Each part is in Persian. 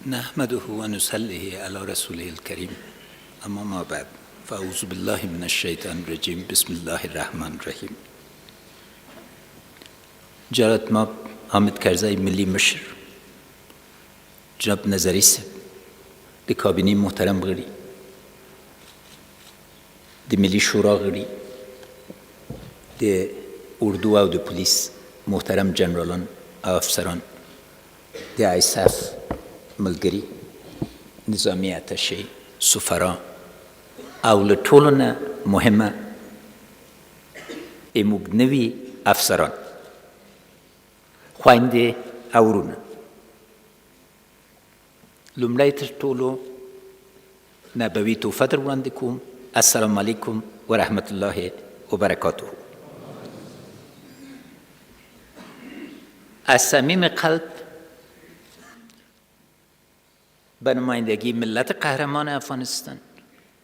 نحمده و نصلی علی رسوله الکریم، اما ما بعد، فاعوذ بالله من الشیطان الرجیم. بسم الله الرحمن الرحیم. جلالت ما حامد کرزی ملی مشر، جناب نظری صاحب، دی کابینه محترم غړي، دی ملی شورا غړي، دی اردو او دی پولیس محترم جنرالان او افسران، دی ISAF ملګري، نظامی اتشی، سفرا او له ټولو نه مهمه موږ نوي افسران، خویندې او ورونه، لومړی تر ټولو نبوي تحفه در وړاندې کوم. السلام علیکم و رحمت الله و برکاته. از صمیم قلب به نمایندگی ملت قهرمان افغانستان،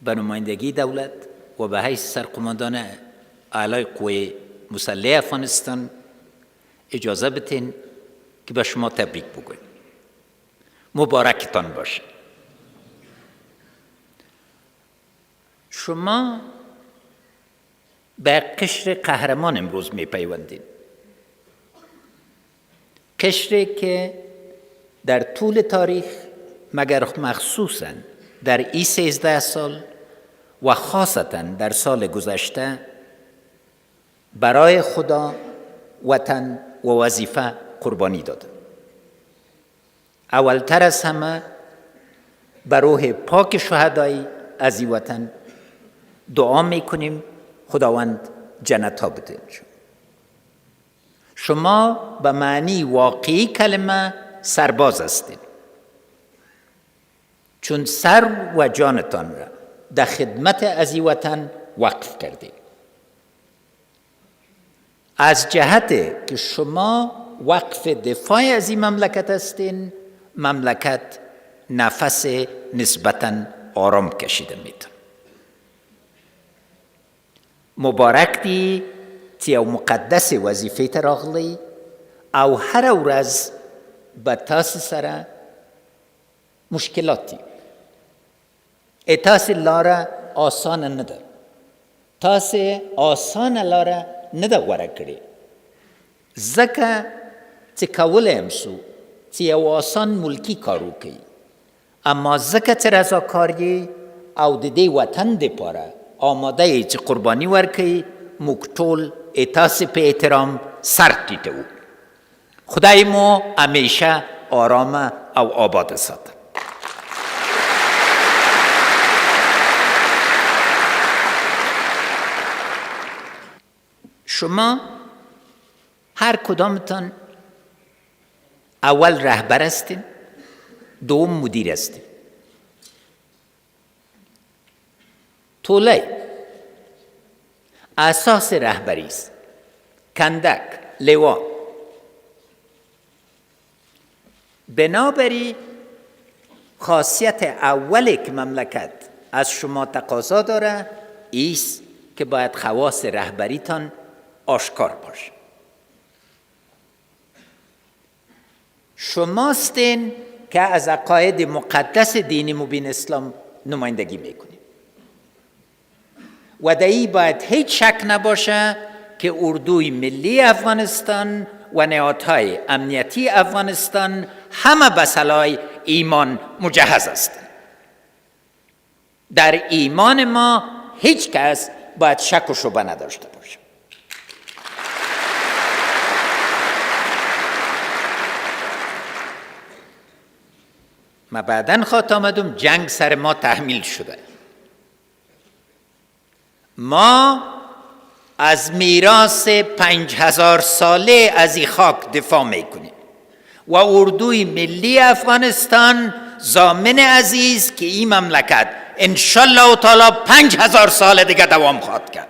به نمایندگی دولت و به حیث سرقماندان اعلای قوه مسلح افغانستان اجازه بدین که به شما تبریک بگویم. مبارکتان باشه. شما به قشر قهرمان امروز می پیوندین، قشری که در طول تاریخ مگر مخصوصاً در این 13 سال و خاصتاً در سال گذشته برای خدا، وطن و وظیفه قربانی داده. اولتر از همه بر روح پاک شهدای از این وطن دعا میکنیم خداوند جنت ها بده. شما به معنی واقعی کلمه سرباز هستید، چون سر و جانتان را در خدمت از این وطن وقف کردید. از جهت که شما وقف دفاع از این مملکت هستین، مملکت نفس نسبتاً آرام کشیده میتون. مبارک دی چې او مقدس وظیفه ته راغلی او هر ورځ به تاسو سره مشکلاتی، تاسو لاره آسان نه ده، تاسو آسان لاره نه ده غوره کړې، ځکه چې کولی هم سو چې یو آسان ملکی کار وکړي، اما ځکه چې رضاکار یې او د دې وطن دپاره آماده یې چې قرباني ورکړي، موږ ټول تاسو په احترام سر ټیټوو. خدای مو همیشه آرام او آباد ساته. شما هر کدامتان اول رهبر هستین، دوم مدیر هستین. توله اساس رهبری است، کندک، لوا. بنابراین خاصیت اولی که مملکت از شما تقاضا داره ایست که باید خواص رهبریتان آشکار باشه. شماستین که از عقاید مقدس دین مبین اسلام نمایندگی میکنید و در این باید هیچ شک نباشه که اردوی ملی افغانستان و نهادهای امنیتی افغانستان همه به صلاح ایمان مجهز هستند. در ایمان ما هیچ کس باید شک و شبهه نداشته باشه. ما بعداً خواهد آمدم جنگ سر ما تحمیل شده. ما از میراث 5000 ساله از این خاک دفاع میکنیم و اردوی ملی افغانستان ضامن عزیز که این مملکت انشالله تعالی 5000 سال دیگه دوام خواهد کرد.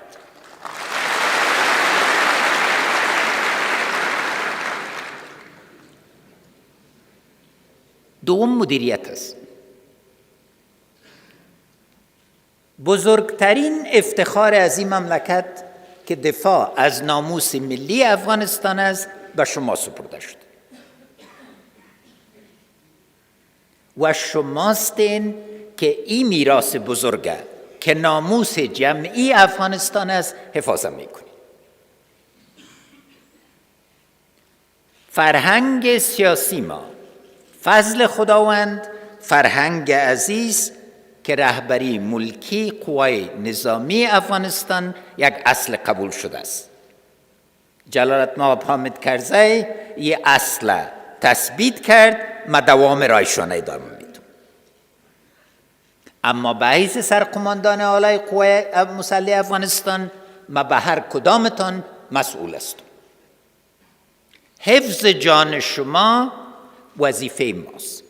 دوم مدیریت است. بزرگترین افتخار از این مملکت که دفاع از ناموس ملی افغانستان است به شما سپرده شد. و شماستین که این میراث بزرگه که ناموس جمعی افغانستان است حفاظت میکنید. فرهنگ سیاسی ما فضل خداوند، فرهنگ عزیز که رهبری ملکی قوای نظامی افغانستان یک اصل قبول شده است. جلالت مآب حامد کرزی این اصل تثبیت کرد، ما دوام رایشانه ادامه میدم. اما به حیث سرقماندان اعلی قوای مسلح افغانستان ما به هر کدامتان مسئول است. حفظ جان شما وظیفه ماست.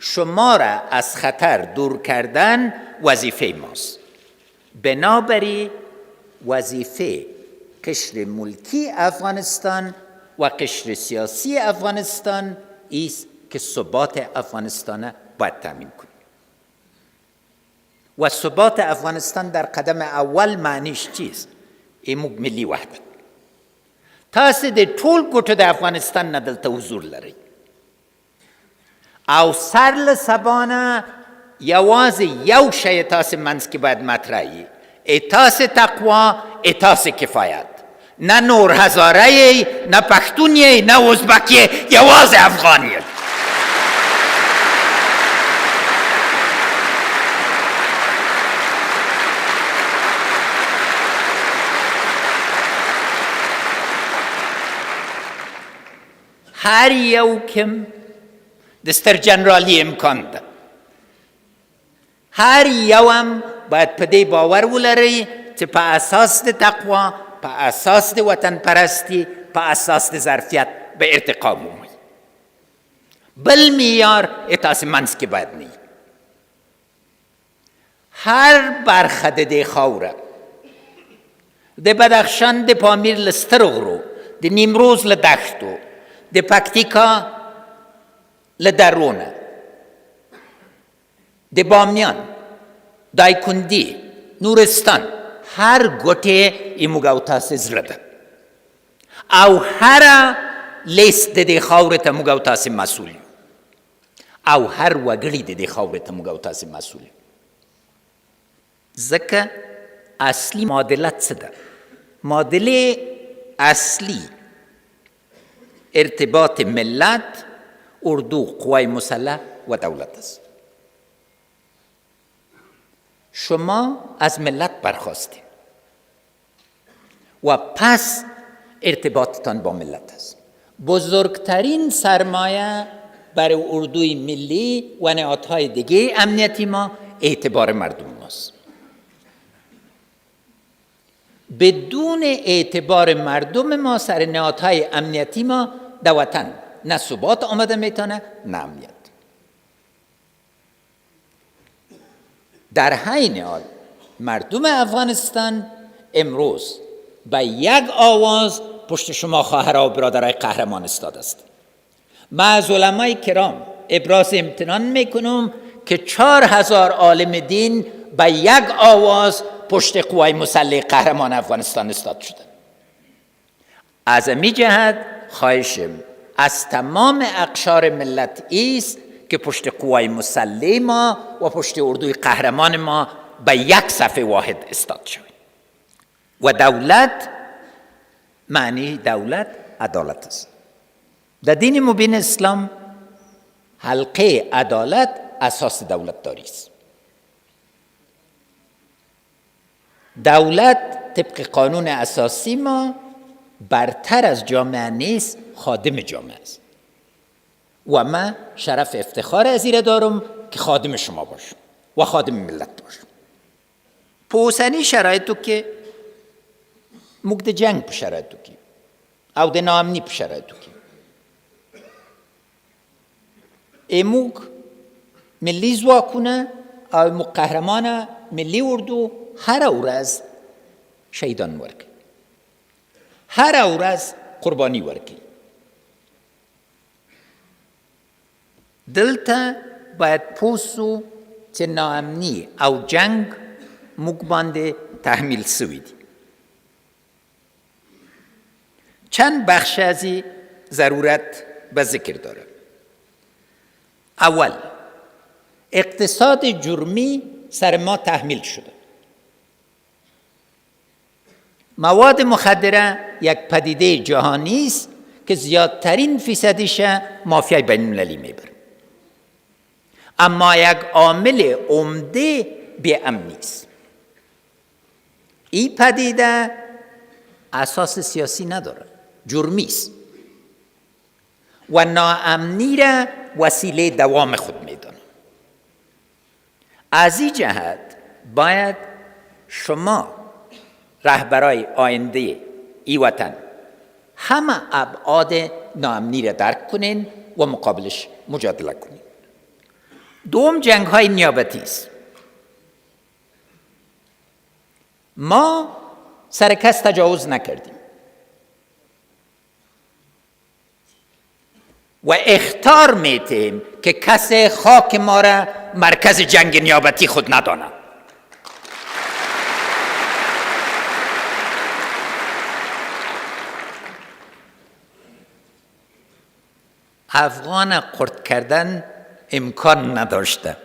شما را از خطر دور کردن وظیفه ماست. بنابراین وظیفه قشر ملکی افغانستان و قشر سیاسی افغانستان است که ثبات افغانستان باید تامین کنیم. و ثبات افغانستان در قدم اول معنیش چیست؟ ایموگ ملی وحدت. تاسو د ټول ګوټو د افغانستان نه دلته حضور لرئ او سر له سبانه یوازې یو شی تاسو منځ کې باید مطرح وي، تاسو تقوا، تاسو کفایت. نه نور هزاره یې، نه پښتون یې، نه ازبک یې، یوازې افغان یې. هر یو کم د ستر جنرالی امکان ده. هر یو هم باید په دې باور ولري چې په اساس د تقوا، په اساس د وطن پرستی، په اساس د ظرفیت به ارتقا مومي. بل معیار تاسې منځ کې باید نه وي. هر برخه د دې خاوره د بدخشان د پامیر له سترو غرو، د نیمروز له دښتو، د پکتیکا له درونه، د بامیان، دایکندی، نورستان، هر ګوټې ایموږ او تاسې زړه ده او هره لیست د دې خاورې ته موږ او تاسې مسؤل یو او هر وګړي د دې خاورې ته موږ او تاسې مسؤل یو. ځکه اصلي معادله څه ده؟ معادلې اصلي ارتباط ملت، اردو، قوای مسلح و دولت است. شما از ملت برخواستید و پس ارتباطتان با ملت است. بزرگترین سرمایه برای اردوی ملی و نهادهای دیگه امنیتی ما اعتبار مردم ماست. بدون اعتبار مردم ما سر نهادهای امنیتی ما در وطن نه ثبات آمده میتونه نه امنیت. در حین حال مردم افغانستان امروز به یک آواز پشت شما خواهرها و برادرای قهرمان ایستاده است. من از علمای کرام ابراز امتنان میکنم که 4000 عالم دین به یک آواز پشت قوای مسلح قهرمان افغانستان ایستاد شدند. از امی جهت خواهشم از تمام اقشار ملت است که پشت قوای مسلح ما و پشت اردوی قهرمان ما به یک صف واحد ایستاد شوید. و دولت، معنی دولت عدالت است. در دین مبین اسلام حلقه عدالت اساس دولت داری است. دولت طبق قانون اساسی ما برتر از جامعه نیست، خادم جامعه است و من شرف افتخار از این دارم که خادم شما باشم و خادم ملت باشم. پوسنی شرایطو که موږ د جنگ په شرایطو کې او د ناامني په شرایطو کې موږ ملي ځواکونه او موږ قهرمانه ملي اردو هر ورځ شهیدان ورکوي، هر ورځ قرباني ورکوي. دلته باید پوه سو چې ناامني او جنگ موږ باندې تحمیل سوی دی. چند بخش از این ضرورت به ذکر داره. اول اقتصاد جرمی سر ما تحمیل شده. مواد مخدره یک پدیده جهانی است که زیادترین فیصدیش مافیای بین المللی میبره، اما یک عامل عمده بی‌امنی است. این پدیده اساس سیاسی نداره، جرمی است و ناامنی را وسیله دوام خود میدونه. از این جهت باید شما رهبرای آینده ای وطن همه ابعاد ناامنی را درک کنین و مقابلش مجادله کنین. دوم، جنگ های نیابتی است. ما سر کس تجاوز نکردیم و اخطار میتیم که کسی خاک ما را مرکز جنگ نیابتی خود ندانه. افغان قرد کردن امکان نداشته.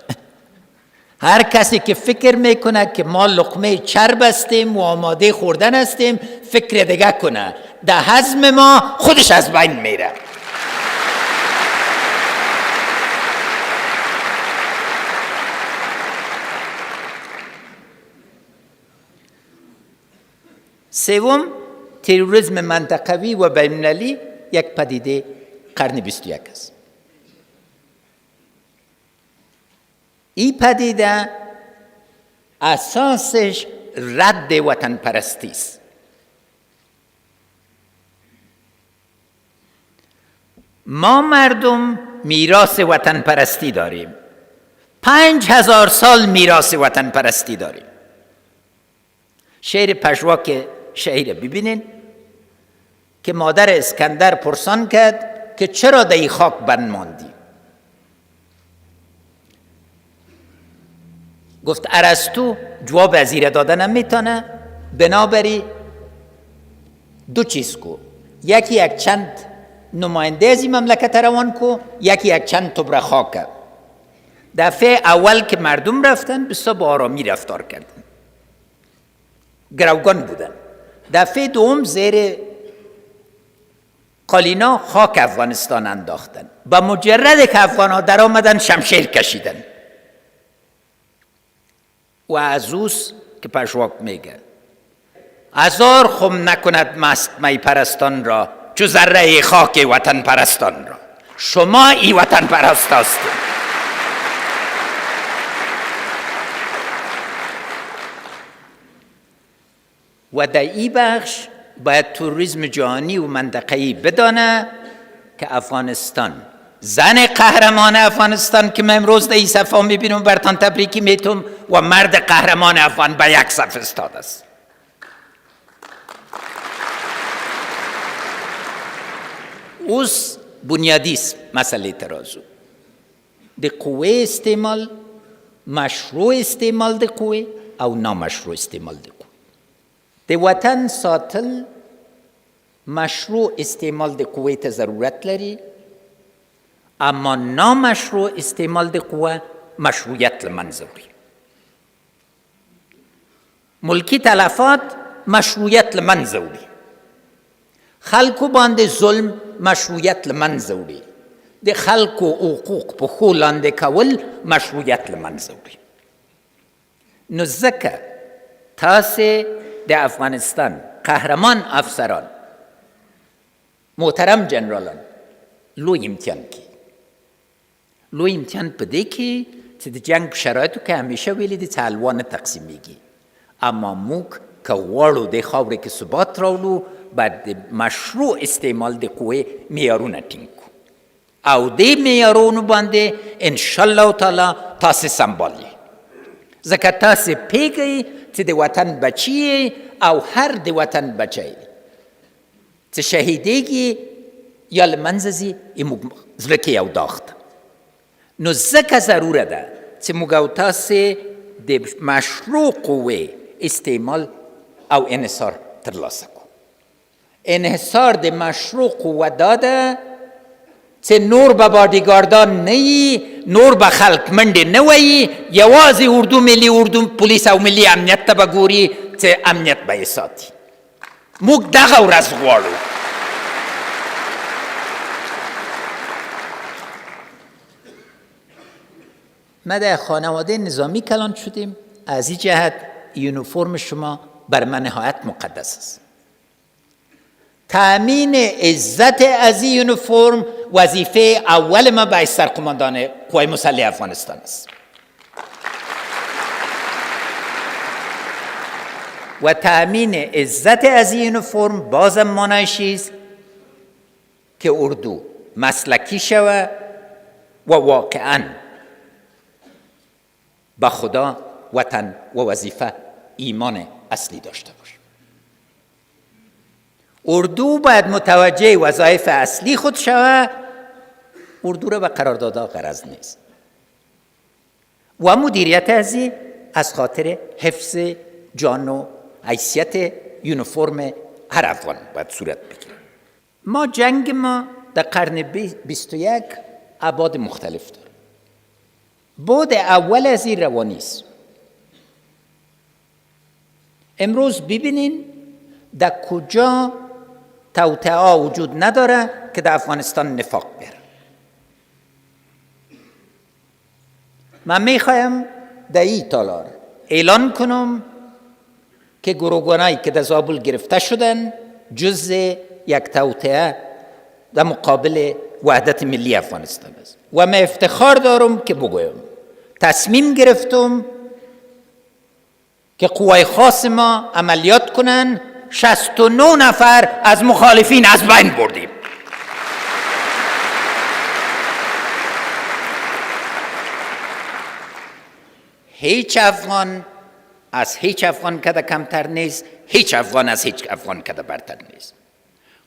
هر کسی که فکر میکنه که ما لقمه چرب هستیم و آماده خوردن هستیم، فکر دیگه کنه، در هضم ما خودش از بین میره. سوم، تروریسم منطقوی و بین‌المللی یک پدیده قرن 21 است. این پدیده اساسش رد وطن پرستی است. ما مردم میراث وطن پرستی داریم. 5000 سال میراث وطن پرستی داریم. شعر پژواک شهیر ببینین که مادر اسکندر پرسان کرد که چرا در این خاک بند ماندی؟ گفت ارسطو جواب از این دادن نمیتونه، بنابراین دو چیز کو، یکی یک چند نماینده از این مملکت روان کو، یکی یک چند تبر خاک. دفعه اول که مردم رفتن بسیار با آرامی رفتار کردن، گروگان بودن. دفعه دوم زیر قالینا خاک افغانستان انداختن. با مجرد که افغان ها در آمدن شمشیر کشیدن. و از اوست که پژواک میگه 1000 خم نکند مست می پرستان را، چو ذره خاک وطن پرستان را. شما ای وطن پرست هستید. و در این بخش باید توریسم جهانی و منطقه‌ای بدانه که افغانستان، زن قهرمان افغانستان که من امروز در این صفحه میبینم برتان تبریکی میتم، و مرد قهرمان افغان به یک صف استاد است. اوس بنیادی است مسئله ترازو د قوه استعمال، مشروع استعمال د قوه او نامشروع استعمال د قوه. د وطن ساتل مشروع استعمال د قوه ته ضرورت لري، اما نامشروع استعمال د قوه مشروعیت له منځه وړي. ملکی تلفات مشروعیت له منځه وړي. خلکو باندې ظلم مشروعیت له منځه وړي. د خلکو حقوق په ښو لاندې کول مشروعیت له منځه وړي. نو ځکه تاسې د افغانستان قهرمان افسران، محترم جنرالان، لوی امتحان کی. لوی امتحان په دې کې چې د جنگ په شرایطو کې همیشه ویلي دي چې حلوا نه تقسیمیږي، اما موږ که غواړو د خاورې کې ثبات راوړو باید د مشروع استعمال د قوې معیارونه ټینګ کړو او دې معیارونو باندې انشاءالله تعالی تاسې سمبالي، ځکه تاسې پوهیږئ چې د وطن بچی او هر د وطن بچی چې شهیدیږي یا له منځه ځي زموږ زړه کې یو داغ ده. نو ځکه ضروره ده چې موږ او تاسې د مشروع قوې استعمال او انحصار ترلاسه کړو. انحصار د مشروع قوه داده چې نور به بادیگاردان نه یی، نور به خلق منډې نه وایي، یوازې اردو ملي اردو پولیس او ملي امنیت ته به ګوري چې امنیت به یې ساتي. موږ دغه ورځ غواړو. ما در خانواده نظامی کلان شدیم، از این جهت یونیفرم شما بر من نهایت مقدس است. تأمین عزت از این یونیفرم وظیفه اول ما به سرقماندان قوای مسلح افغانستان است و تأمین عزت از این یونیفرم بازم مانعش است که اردو مسلکی شود و واقعاً به خدا، وطن و وظیفه ایمان اصلی داشته باشه. اردو باید متوجه وظایف اصلی خود شود. اردو را به قراردادها غرض نیست و مدیریت از خاطر حفظ جان و حیثیت یونیفرم هر افغان باید صورت بگیره. ما جنگ ما در قرن 21 ابعاد مختلف داره. بعد اول از این روانی است. امروز ببینین در کجا توطئه وجود نداره که در افغانستان نفاق بیاره. من میخوایم در این تالار اعلان کنم که گروگانایی که در زابل گرفته شدن جز یک توطئه در مقابل وحدت ملی افغانستان است و من افتخار دارم که بگویم تصمیم گرفتم که قوای خاص ما عملیات کنن. 69 نفر از مخالفین از بین بردیم. هیچ افغان از هیچ افغان کده کمتر نیست، هیچ افغان از هیچ افغان کده برتر نیست.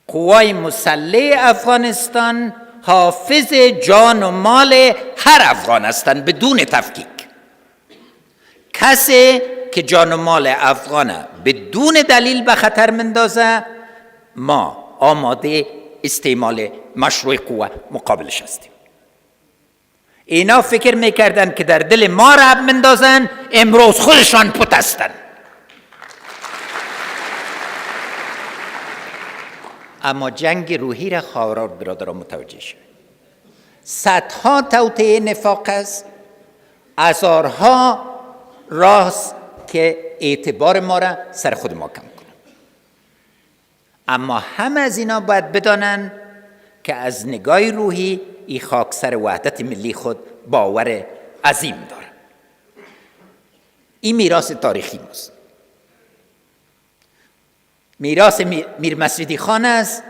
قوای مسلح افغانستان حافظ جان و مال هر افغان هستند بدون تفکیک. کسی که جان و مال افغان بدون دلیل به خطر مندازه، ما آماده استعمال مشروع قوه مقابلش هستیم. اینا فکر میکردن که در دل ما رعب مندازن، امروز خودشان پت هستن. اما جنگ روحی را خواهران برادران متوجه شد. صدها توطئه نفاق است، هزارها راست که اعتبار ما را سر خود ما کم کنه. اما هم از اینا باید بدانن که از نگاه روحی این خاکسر وحدت ملی خود باور عظیم داره. این میراث تاریخی ماست. میراث میر مسجدی خان است،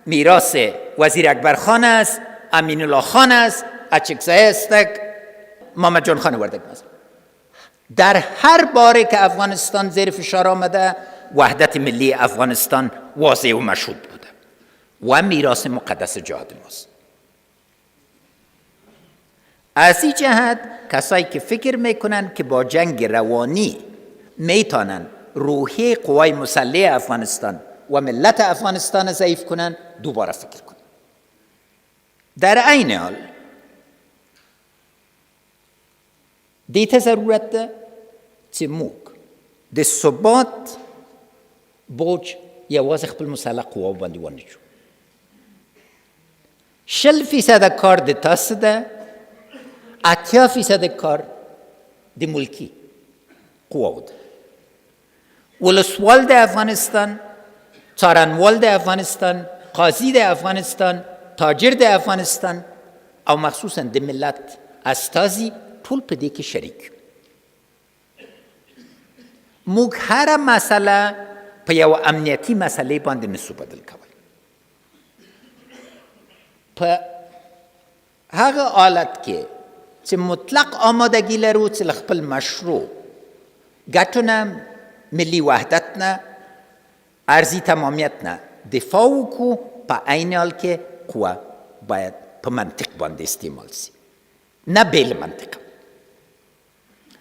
میراث وزیر اکبر خان است، امین الله خان است، اچکزای استک، محمد جان خان وردک است. در هر باره که افغانستان زیر فشار آمده، وحدت ملی افغانستان واضح و مشهود بوده و میراث مقدس جهاد ماست. از این جهت کسایی که فکر میکنن که با جنگ روانی میتونن روحی قوای مسلح افغانستان و ملت افغانستان ضعیف کنن، دوباره فکر کنن. در عین حال دیت ضرورت ده چې موږ د ثبات بوج یوازې خپل مسلح قواو باندې ونیسو. 60% کار د تاسو ده، 80% کار د ملکی قواو ده. ولسوال د افغانستان، څارنوال د افغانستان، قاضی د افغانستان، تاجر د افغانستان او مخصوصا د ملت استازي ټول په دې کې شریک. موږ هر مسله په یو امنیتي مسلې باندې نسو بدل کولی. په هغه حالت کې چې مطلق آمادگی لرو چې له خپل مشروع ګټو نه، ملي وحدت نه، ارضي تمامیت نه دفاع وکړو، په عین حال کې قوه باید په منطق باندې استعمال شي، نه بیل منطق.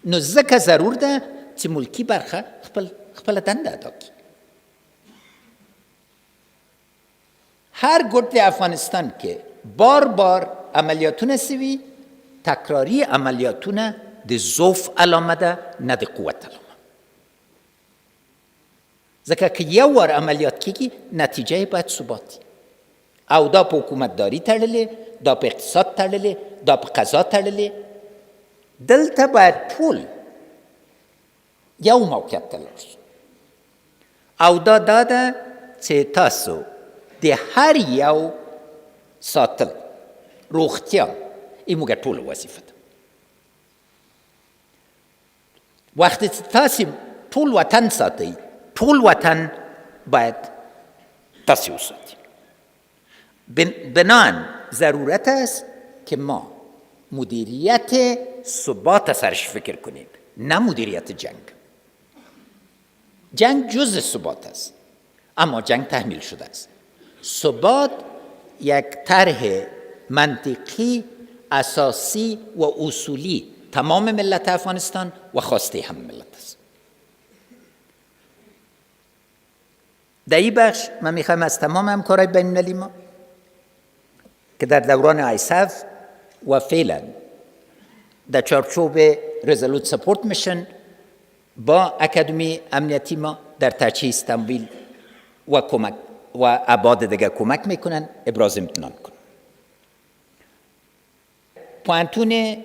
نو ځکه ضرور ده چې ملکی برخه خپل دنده ادا کړي. هر ګوټ د افغانستان کې بار بار عملیاتونه سوي تکراری عملیاتونه ده ضعف علامه ده، نه ده قوت علامه. ځکه که یو وار عملیات کیږي نتیجه باید ثباتی. او دا په حکومت داری تړلې، دا په اقتصاد تړلې، دا په قضا تړلې. دلته باید ټول یو موقعیت ته لاړ شو. او دا ده چې تاسو د هر یو ساتل روغتیا این موږ ټول وظیفه ده. وقتی تاسو ټول وطن ساتئ، ټول وطن باید تاسو وساتئ. بنان ضرورت است که ما مدیریت ثبات سرش فکر کنیم، نه مدیریت جنگ. جنگ جزء ثبات است، اما جنگ تحمیل شده است. ثبات یک طرح منطقی اساسی و اصولی تمام ملت افغانستان و خواسته هم ملت است. در این بخش من میخوایم از تمام همکارای بین المللی ما که در دوران آیسف و فعلا در چارچوب رزولوت سپورت میشن با اکادمی امنیتی ما در تجهیز تمویل و کمک و ابعاد دیگر کمک میکنن، ابراز امتنان کنن. پوانتون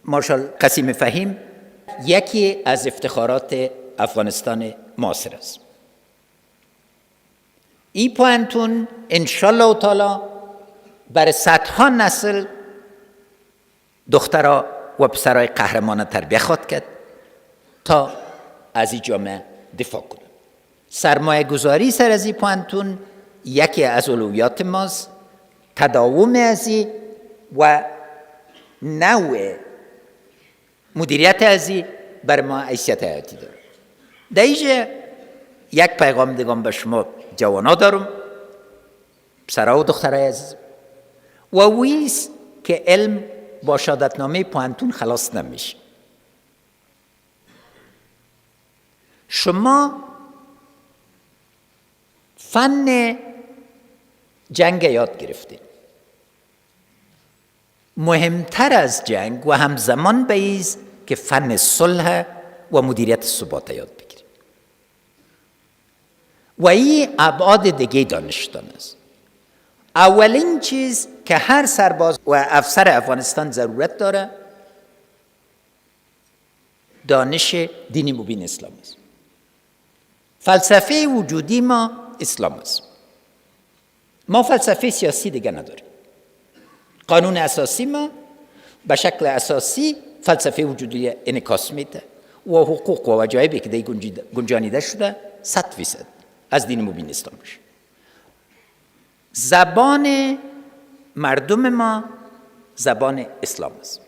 مارشال قسیم فهیم یکی از افتخارات افغانستان معاصر است. این پوانتون انشالله تعالی برای صدها نسل دخترها و پسرای قهرمان تربیه خواهد کرد تا از این جامعه دفاع کنند. سرمایه گذاری سر از این پوانتون یکی از اولویات ماست. تداوم از این و نوع مدیریت از این بر ما حیثیت حیاتی داره. در اینجا یک پیغام دیگه به شما جوانا دارم، پسرها و دخترای عزیز، و ویست که علم با شهادتنامه پوانتون خلاص نمیشه. شما فن جنگ یاد گرفتید. مهمتر از جنگ و همزمان بیز که فن صلح و مدیریت ثبات یاد بگیرید. و این ابعاد دیگه دانشتان است. اولین چیز که هر سرباز و افسر افغانستان ضرورت داره دانش دینی مبین اسلام است. فلسفه وجودی ما اسلام است. ما فلسفه سیاسی دیگه نداریم. قانون اساسی ما به شکل اساسی فلسفه وجودی انعکاس میده و حقوق و وجایبی که دیگه گنجانیده شده 100% از دین مبین اسلام میشه. زبان مردم ما زبان اسلام است.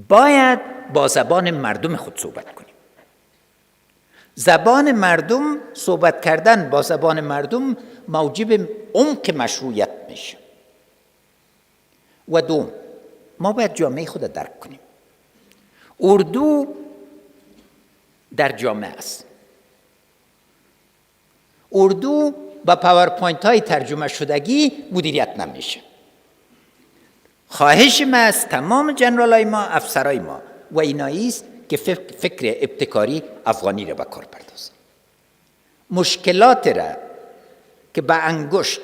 باید با زبان مردم خود صحبت کنیم. زبان مردم، صحبت کردن با زبان مردم موجب عمق مشروعیت میشه. و دوم، ما باید جامعه خود درک کنیم. اردو در جامعه است. اردو با پاورپوینت های ترجمه شدگی مدیریت نمیشه. خواهش ما از تمام جنرال های ما، افسرهای ما و اینایی است که فکر ابتکاری افغانی را به کار پردازند. مشکلات را که با انگشت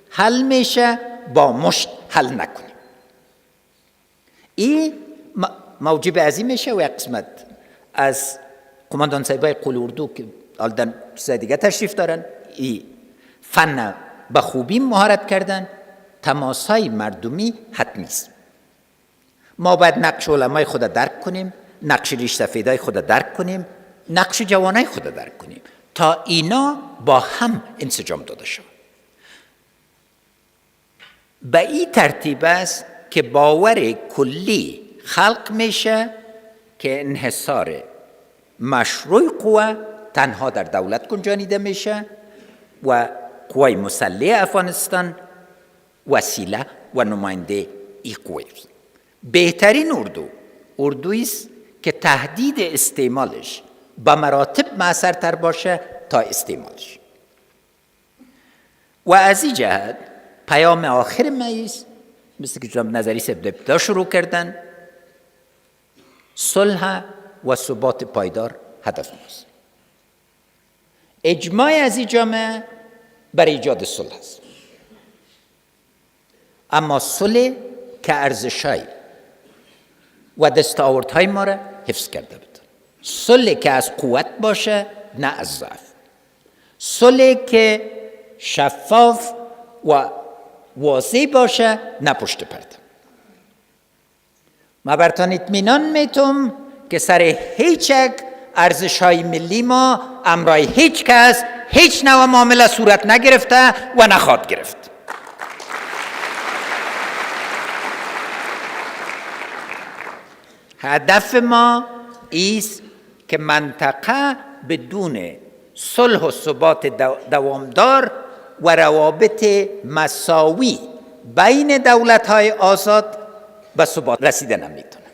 حل میشه با مشت حل نکنیم. این موجب عظیم میشه و یک قسمت از قماندان صاحبای قول اردو که الان چیزای دیگه تشریف دارن، این فن به خوبی مهارت کردن. تماسهای مردمی حتمی است. ما باید نقش علمای خود درک کنیم، نقش ریش سفیدای خود درک کنیم، نقش جوانای خود درک کنیم تا اینا با هم انسجام داده شود. به این ترتیب است که باور کلی خلق میشه که انحصار مشروع قوه تنها در دولت گنجانیده میشه و قوای مسلح افغانستان وسیله و نماینده این قوه. بهترین اردویی است که تهدید استعمالش به مراتب مؤثرتر باشه تا استعمالش. و از این جهت پیام آخر ما است مثل که جناب نظری صاحب ابتدا شروع کردن، صلح و ثبات پایدار هدف ماست. اجماع از این جامعه برای ایجاد صلح است، اما صلح که ارزش‌های و دستاوردهای ما را حفظ کرده بود، صلح که از قوت باشه نه از ضعف، صلح که شفاف و واضح باشه نه پشت پرده. ما برتان اطمینان میتم که سر هیچ یک ارزش‌های ملی ما امرای هیچ کس هیچ نوع معامله صورت نگرفته و نخواهد گرفت. هدف ما ایست که منطقه بدون صلح و ثبات دوامدار و روابط مساوی بین دولت‌های آزاد به ثبات رسیده نمیتونه.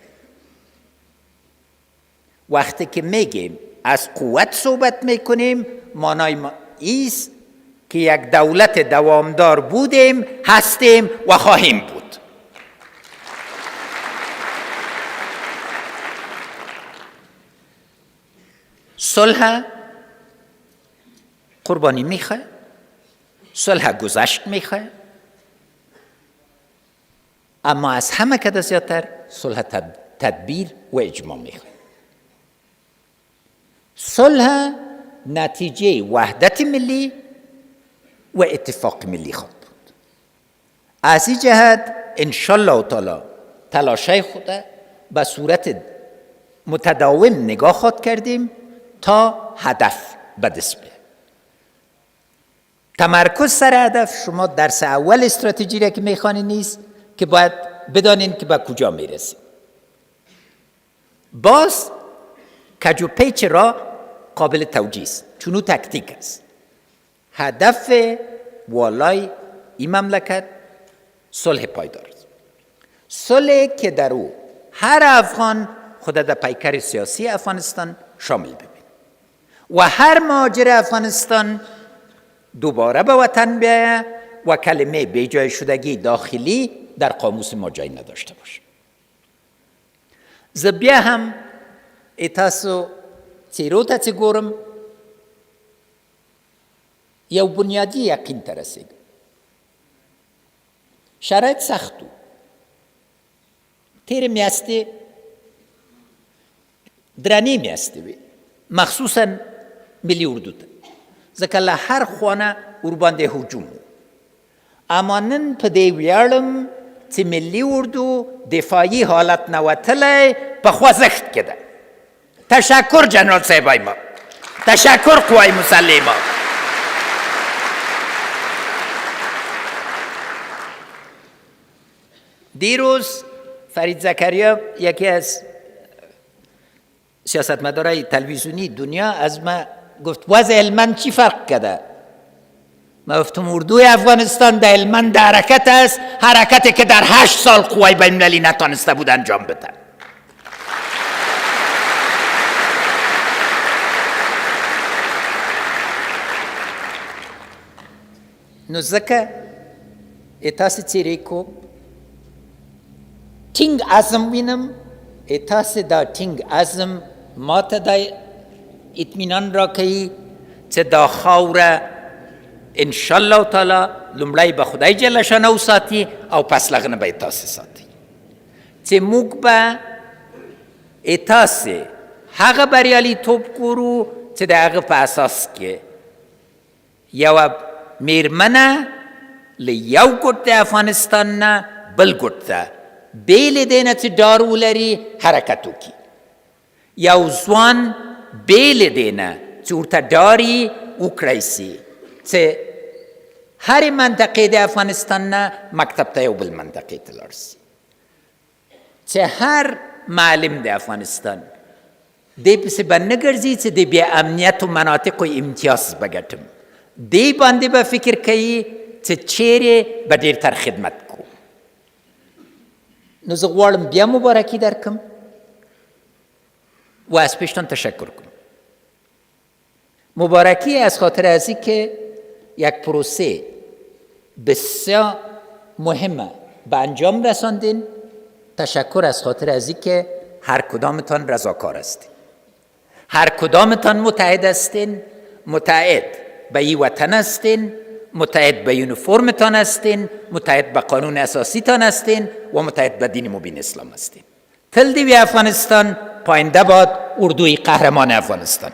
وقتی که میگیم از قوت صحبت میکنیم، معنای ما ایست که یک دولت دوامدار بودیم، هستیم و خواهیم بود. صلح قربانی میخواه، صلح گذشت میخواه، اما از همه که زیادتر صلح تدبیر و اجماع میخواه. صلح نتیجه وحدت ملی و اتفاق ملی خواهد بود. از این جهت انشالله تعالی تلاشای خود به صورت متداوم نگاه خواهد کردیم تا هدف به دست بیاید. تمرکز سر هدف، شما درس اول استراتژی را که میخوانید نیست که باید بدانید که به کجا میرسید. باز کج و پیچ را قابل توجیه است، چونو تکتیک است. هدف والای این مملکت صلح پایدار است، صلح که در او هر افغان خود در پیکر سیاسی افغانستان شامل ببین و هر مهاجر افغانستان دوباره به وطن بیاید و کلمه بی جای شدگی داخلی در قاموس ما جای نداشته باشه. زبیا هم ایتاسو چیرو تا چی گورم یو بنیادی یقین ترسید. شرایط سختو تیر میاستی درانی میاستی بی مخصوصا ملی اردو تا ځکه له هر خوانه ورباندې هجوم، اما نن په دې ویاړم چې ملي اردو دفاعي حالت نه وتلی په خوځښت کې ده. تشکر جنرال صاحبای ما، تشکر قوای مسلح ما. دیروز فرید زکریا یکی از سیاستمدارای تلویزیونی دنیا از ما گفت وضع هلمند چی فرق کرده؟ ما گفتم اردوی افغانستان در هلمند در حرکت است، حرکتی که در 8 سال قوای بین المللی نتانسته بود انجام بده. نو ځکه تاسې څیرې کو ټینګ عزم وینم، تاسې دا ټینګ عزم ما ته دا اطمینان را کوي چې دا خاوره انشالله تعالی لومړی به خدای جل شانه ساتي او پس لغنه به تاسې ساتي چې موږ به تاسې هغه بریالیتوب ګورو چې د هغه په اساس کې یوه میرمنه له یو ګوټ د افغانستان نه بل ګوټ ته بې له دې نه چې ډار ولري حرکت وکړي، یو ځوان بې له دې نه چې ورته ډاري وکړی سي چې هرې منطقې د افغانستان نه مکتب ته یو بل منطقې ته لاړ سي، چې هر معلم د افغانستان دې پسې به نه ګرځي چې د بې امنیتو مناطقو امتیاز به ګټم، دې باندې به فکر کوي چې چیرې به ډېر تر خدمت کو. نو زه غواړم بیا مبارکي درکم و از پیشتان تشکر کنم. مبارکی از خاطر ازی که یک پروسه بسیار مهمه به انجام رساندین. تشکر از خاطر از اینکه هر کدامتان رضاکار هستین، هر کدامتان متحد هستین، متحد به این وطن هستین، متحد به یونیفرمتان هستین، متحد به قانون اساسی تان هستین و متحد به دین مبین اسلام هستین. تل دیوی افغانستان، پاینده باد اردوی قهرمان افغانستان.